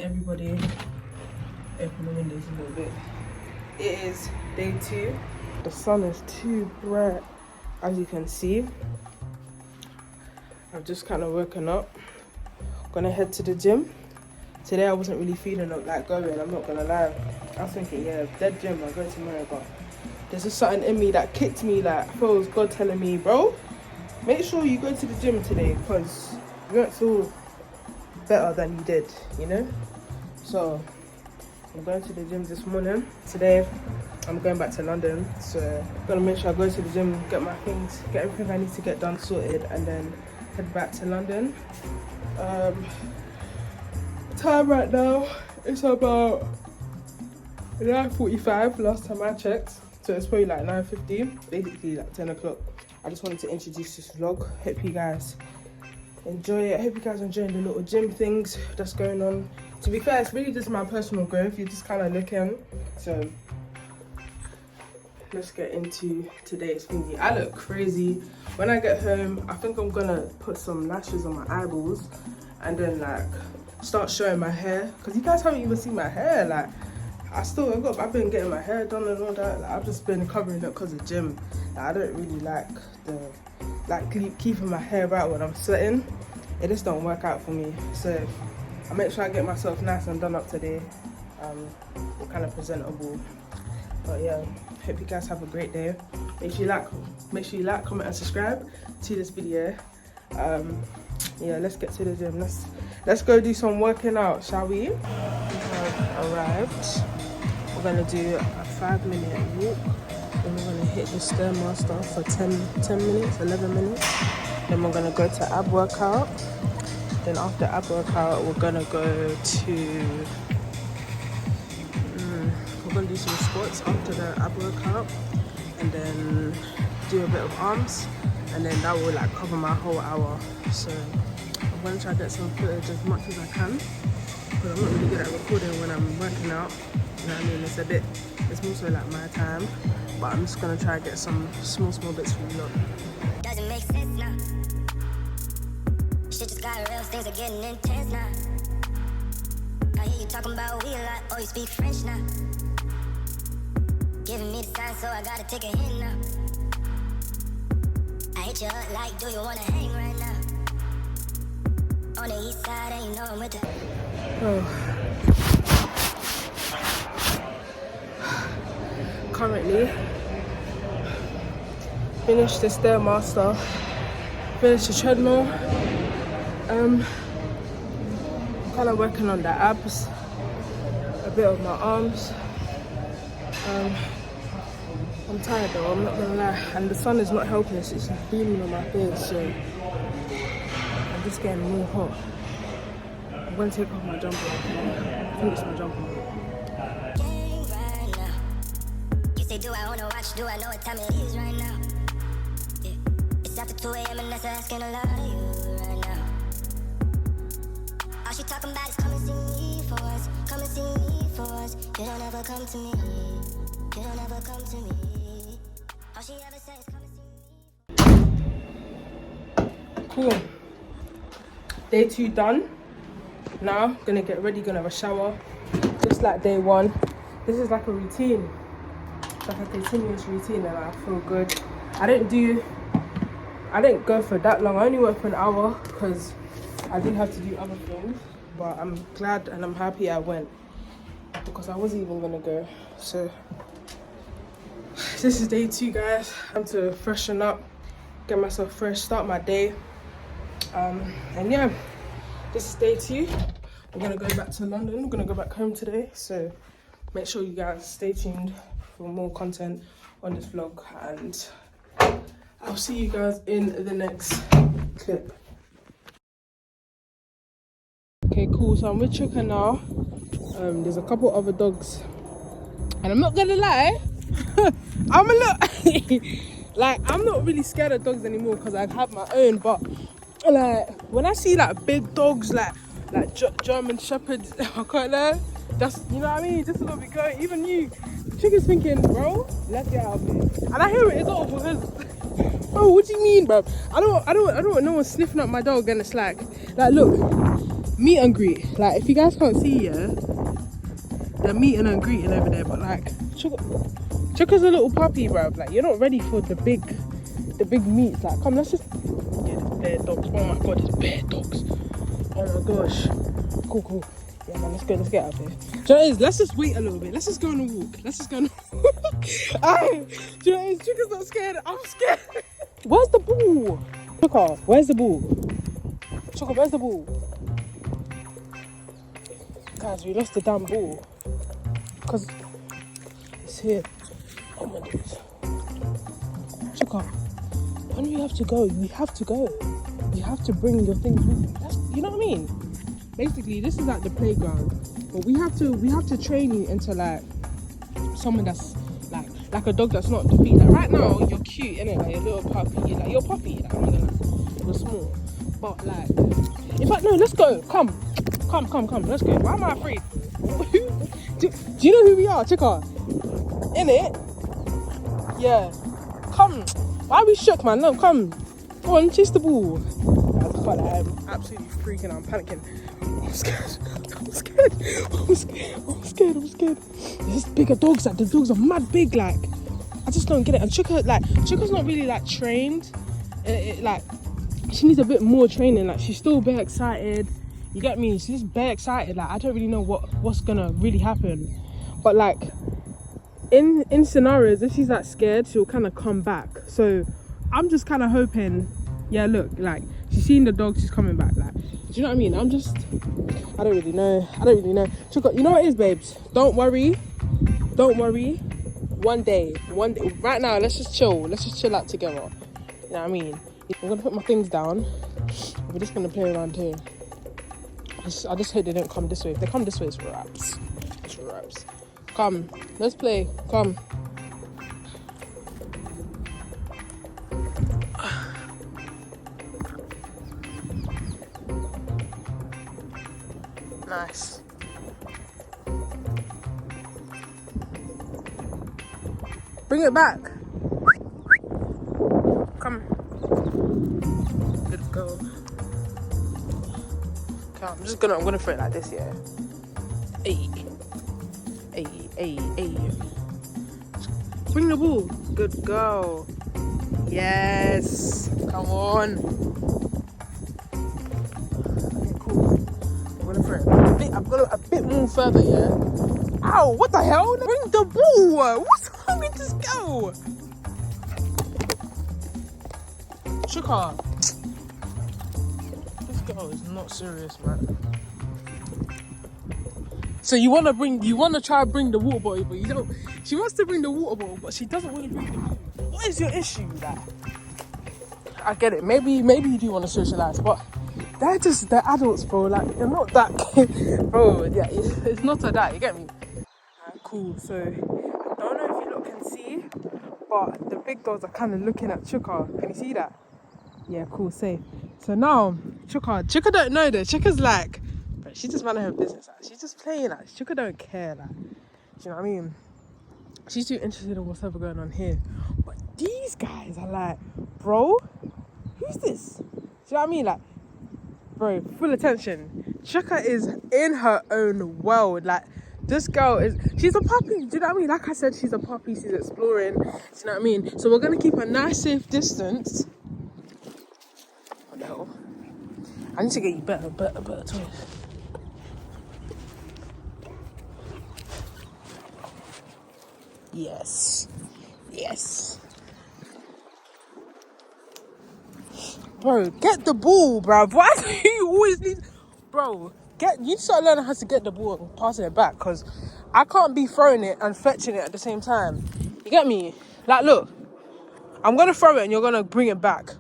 everybody. Open the windows a little bit. It is day 2. The sun is too bright, as you can see. I've just kind of woken up. Gonna head to the gym. Today I wasn't really feeling like going, I'm not gonna lie. I was thinking, yeah, dead gym, I'll go tomorrow, but there's just something in me that kicked me, like, feels God telling me, bro, make sure you go to the gym today, because you won't feel better than you did, you know? So, I'm going to the gym this morning. Today, I'm going back to London, so I'm gonna make sure I go to the gym, get my things, get everything I need to get done sorted, and then head back to London. Time right now, it's about 9:45 last time I checked, so it's probably like 9:50, basically like 10 o'clock. I just wanted to introduce this vlog. Hope you guys enjoy it. I hope you guys are enjoying the little gym things that's going on. To be fair, it's really just my personal growth. You're just kind of looking. So let's get into today's thingy. I look crazy. When I get home, I think I'm gonna put some lashes on my eyeballs and then like start showing my hair, because you guys haven't even seen my hair. Like I've been getting my hair done and all that. Like, I've just been covering it because of gym. Like, I don't really like keeping my hair out when I'm sweating. It just don't work out for me. So I make sure I get myself nice and done up today. Kind of presentable. But yeah, hope you guys have a great day. Make sure you like, comment and subscribe to this video. Yeah, let's get to the gym. Let's go do some working out, shall we? We have arrived. We're gonna do a 5-minute walk. Then we're gonna hit the Stairmaster for 10 minutes, 11 minutes. Then we're gonna go to ab workout. Then after ab workout, we're gonna go to we're gonna do some squats after the ab workout, and then do a bit of arms, and then that will like cover my whole hour. So I'm gonna try to get some footage as much as I can, because I'm not really good at recording when I'm working out. You know what I mean? It's more so like my time, but I'm just gonna try to get some small bits for you lot. Doesn't make sense now. Shit just got real, things are getting intense now. I hear you talking about we a lot, oh you speak French now. Giving me the sign, so I gotta take a hint now. I hit you up like, do you wanna hang right now? On the east side, and you know I'm with the... Currently, finished the Stairmaster, finished the treadmill. Kind of working on the abs, a bit of my arms. I'm tired though, I'm not gonna lie, and the sun is not helping. It's beaming on my face, so I'm just getting more hot. I'm gonna take off my jumper. I think it's my jumper. Say, do I wanna watch? Do I know what time it is right now? Yeah. It's after 2 a.m. and that's asking a lot of you right now. All she talking about is come and see me for once. Come and see me for once. You don't ever come to me. You don't ever come to me. All she ever says is come and see me. Cool. Day 2 done. Now, gonna get ready, gonna have a shower. Just like day 1. This is like a routine. Like a continuous routine, and I feel good. I didn't go for that long. I only went for an hour because I did have to do other things, but I'm glad and I'm happy I went, because I wasn't even gonna go. So this is day 2, guys. I'm to freshen up, get myself fresh, start my day. And yeah, this is day 2. We're gonna go back to London. We're gonna go back home today, so make sure you guys stay tuned for more content on this vlog, and I'll see you guys in the next clip. Okay, cool. So I'm with Chuka now. There's a couple other dogs, and I'm not gonna lie, I'm a little like, I'm not really scared of dogs anymore because I have my own, but like when I see like big dogs like German shepherds, I can't lie, that's, you know what I mean, just a little bit going. Even you, Chicken's thinking, bro, let's get out of here. And I hear it as well, because, bro, what do you mean, bro? I don't want no one sniffing up my dog, and it's like look, meet and greet. Like, if you guys can't see, yeah, they're meeting and greeting over there. But like, Chuka's a little puppy, bruv. Like, you're not ready for the big meets. Like, come, let's just. Yeah, there's bear dogs. Oh my god, there's bear dogs. Oh my gosh. Cool. Yeah, man, let's go. Let's get out of here. Do you know what it is? Let's just wait a little bit. Let's just go on a walk. Let's just go on a walk. Aye. Do you know what it is? Chuka's not scared. I'm scared. Where's the ball? Chuka, where's the ball? Chuka, where's the ball? Guys, we lost the damn ball. Because it's here. Oh my days. Chuka, when we have to go, we have to go. You have to bring your things with you. You know what I mean? Basically, this is like the playground. But we have to train you into like someone that's like a dog that's not defeated. Like right now, you're cute, innit? Like, you're a little puppy. Like, you're a puppy. Like, I'm not gonna lie. You're small. But like, in fact, no, let's go. Come. Let's go. Why am I afraid? do you know who we are, Chika? Innit? Yeah. Come. Why are we shook, man? No, come. Go on, chase the ball. I'm absolutely freaking out. I'm panicking. I'm scared. There's bigger dogs. Like, the dogs are mad big. Like, I just don't get it. And Chuka's not really like trained. Like, she needs a bit more training. Like, she's still bare excited. You get me? She's just bare excited. Like, I don't really know what's gonna really happen. But like, in scenarios, if she's like scared, she'll kind of come back. So I'm just kind of hoping. Yeah, look, like, she's seen the dog, she's coming back. Like, do you know what I mean? I don't really know. Chuka, you know what it is, babes? Don't worry. One day. Right now, let's just chill out together. You know what I mean? I'm gonna put my things down. We're just gonna play around here. I just hope they don't come this way. If they come this way, it's wraps. Come, let's play. Come. Nice. Bring it back. Come. Let's go. Okay, I'm gonna throw it like this, yeah. Hey. Bring the ball. Good go. Yes. Come on. Okay, cool. I'm gonna throw it. I've got a bit more further, yeah. Ow! What the hell? Bring the ball. What's wrong with this girl? Chuka. This girl is not serious, man. So you wanna try to bring the water bottle, but you don't. She wants to bring the water bottle, but she doesn't want to bring the ball. What is your issue with that? I get it. Maybe you do want to socialize, but they're adults, bro. Like, you're not that, bro. Yeah, it's not to that. You get me? Cool. So I don't know if you lot can see, but the big dogs are kind of looking at Chuka. Can you see that? Yeah, cool. Safe. So now Chuka don't know this. Chuka's like, bro, she just minding her business. Like, she's just playing. Like, Chuka don't care. Like, do you know what I mean? She's too interested in what's ever going on here. But these guys are like, bro, who's this? Do you know what I mean? Like, bro, full attention. Chuka is in her own world. Like, this girl she's a puppy. Do you know what I mean? Like I said, she's a puppy. She's exploring. Do you know what I mean? So we're gonna keep a nice, safe distance. What the hell? I need to get you better toys. Yes. Bro, get the ball, bro. Why do you always need... Bro, you start learning how to get the ball and passing it back, because I can't be throwing it and fetching it at the same time. You get me? Like, look. I'm going to throw it and you're going to bring it back.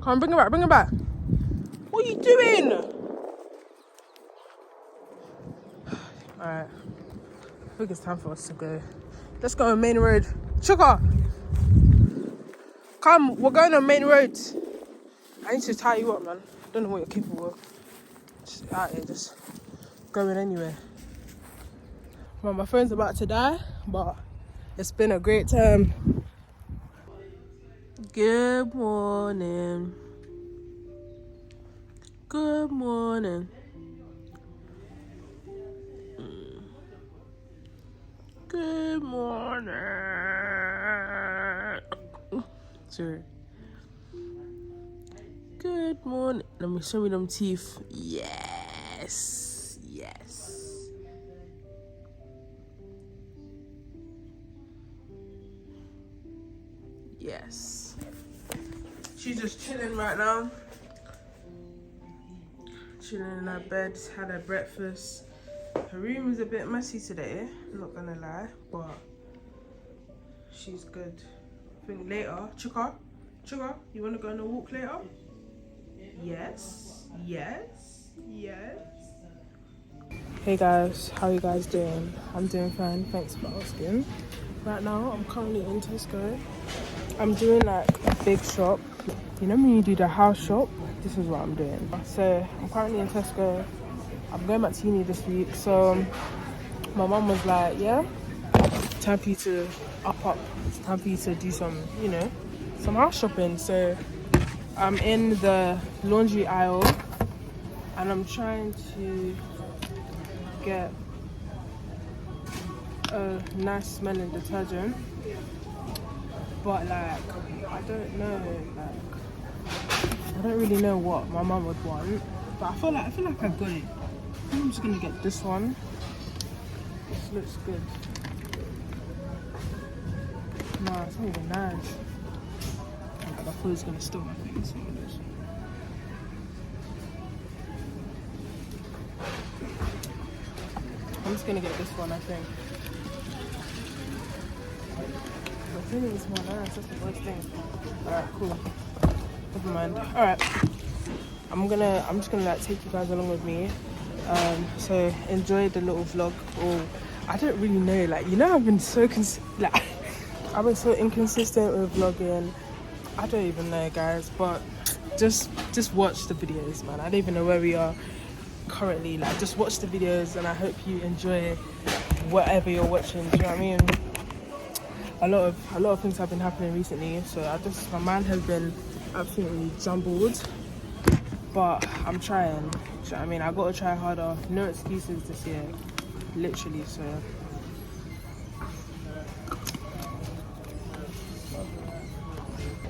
Come on, bring it back. What are you doing? Alright. I think it's time for us to go. Let's go on main road. Chuka! Come, we're going on main road. I need to tie you up, man. I don't know what you're capable of. Just out here, just going anywhere. Well, my phone's about to die, but it's been a great time. Good morning. Good morning. Good morning. Sorry. Good morning. Let me show me them teeth. Yes. Yes. Yes. She's just chilling right now. Chilling in her bed, had her breakfast. Her room is a bit messy today, not gonna lie, but she's good. I think later, Chuka, you wanna go on a walk later? Yes, yes, yes. Hey guys, how are you guys doing? I'm doing fine, thanks for asking. Right now, I'm currently in Tesco. I'm doing like a big shop. You know when you do the house shop? This is what I'm doing. So I'm currently in Tesco. I'm going back to uni this week. So my mum was like, yeah, time for you to up. It's time for you to do some, you know, some house shopping. So I'm in the laundry aisle and I'm trying to get a nice smelling detergent. But like, I don't know, I don't really know what my mum would want. But I feel like I got it. I think I'm just gonna get this one. This looks good. Nah, it's not even nice. I thought it was gonna steal my face. I'm just gonna get this one, I think. I think it's more nice, that's the worst thing. Alright, cool. Never mind. Alright. I'm just gonna like take you guys along with me. So enjoy the little vlog. Or I don't really know, like, you know, I've been so I've been so inconsistent with vlogging. I don't even know, guys, but just watch the videos, man. I don't even know where we are currently. Like, just watch the videos and I hope you enjoy whatever you're watching. Do you know what I mean? A lot of things have been happening recently, so my mind has been absolutely jumbled. But I'm trying. Do you know what I mean? I gotta try harder. No excuses this year, literally. So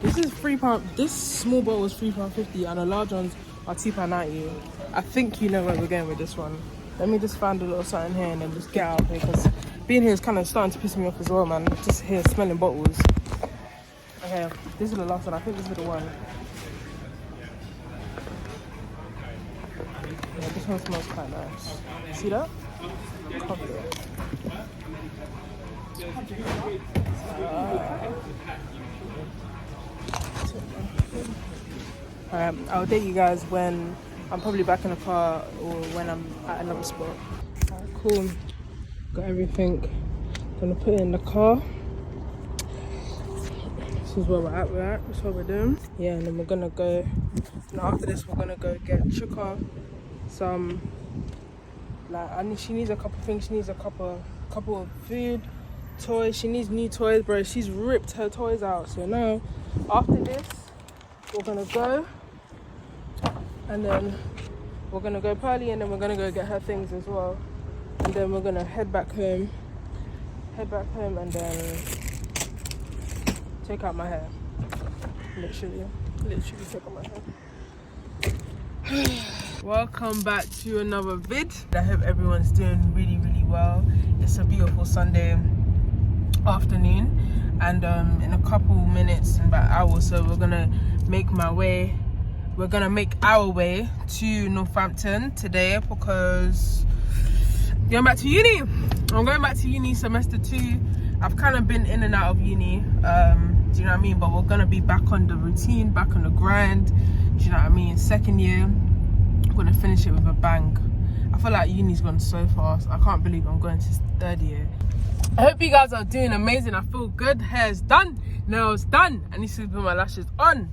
this is £3. This small bottle was £3.50, and the large ones are £2.90. I think you know where we're going with this one. Let me just find a little something here and then just get out of here, because being here is kind of starting to piss me off as well, man. Just here smelling bottles. Okay, this is the last one. I think this is the one. Yeah, this one smells quite nice. See that? Cover it. Alright, I'll date you guys when I'm probably back in the car or when I'm at another spot. Alright, cool. Got everything. Gonna put it in the car. This is where we're at. That's what we're doing. Yeah, and then we're gonna go. And after this, we're gonna go get Chuka some. Like, she needs a couple things. She needs a couple of food, toys. She needs new toys, bro. She's ripped her toys out. So now, after this, we're gonna go, and then we're gonna go party, and then we're gonna go get her things as well, and then we're gonna head back home, and then take out my hair. Literally take out my hair. Welcome back to another vid. I hope everyone's doing really, really well. It's a beautiful Sunday afternoon, and in a couple minutes, in about an hour or so, we're gonna make our way to Northampton today, because I'm going back to uni. I'm going back to uni semester 2. I've kind of been in and out of uni, do you know what I mean? But we're gonna be back on the routine, back on the grind, do you know what I mean? Second year, I'm gonna finish it with a bang. I feel like uni's gone so fast. I can't believe I'm going to third year. I hope you guys are doing amazing. I feel good. Hair's done, nails done. I need to put my lashes on.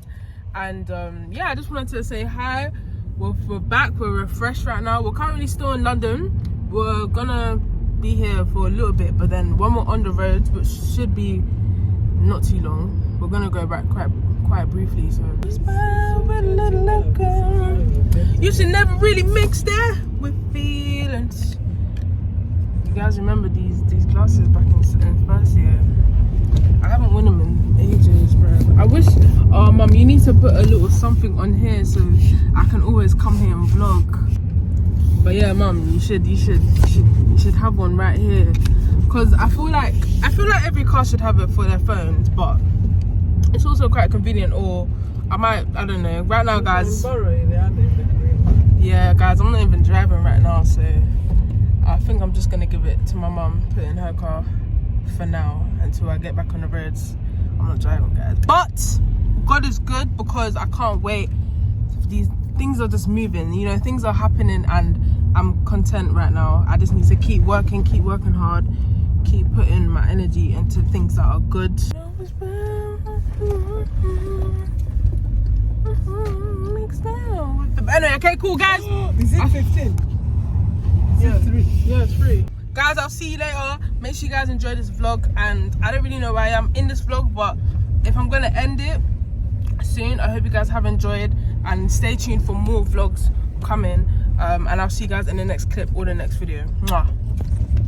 And yeah, I just wanted to say hi. We're back. We're refreshed right now. We're currently still in London. We're gonna be here for a little bit, but then when we're on the road, which should be not too long, we're gonna go back quite briefly, so. You should never really mix that with feelings. You guys remember these glasses back in first year? I haven't worn them in ages, bro. I wish, oh mum, you need to put a little something on here so I can always come here and vlog. But yeah, mum, you should have one right here, because I feel like every car should have it for their phones, but it's also quite convenient. Or I don't know. Right now, guys. Yeah, guys, I'm not even driving right now, so I think I'm just gonna give it to my mum, put it in her car for now until I get back on the roads. I'm not driving, guys. But God is good, because I can't wait. These things are just moving, you know, things are happening, and I'm content right now. I just need to keep working hard, keep putting my energy into things that are good. Anyway, okay, cool, guys. Is it 15? Yeah, it's free. Guys, I'll see you later. Make sure you guys enjoy this vlog, and I don't really know where I am in this vlog, but if I'm gonna end it soon, I hope you guys have enjoyed, and stay tuned for more vlogs coming, and I'll see you guys in the next clip or the next video. Mwah.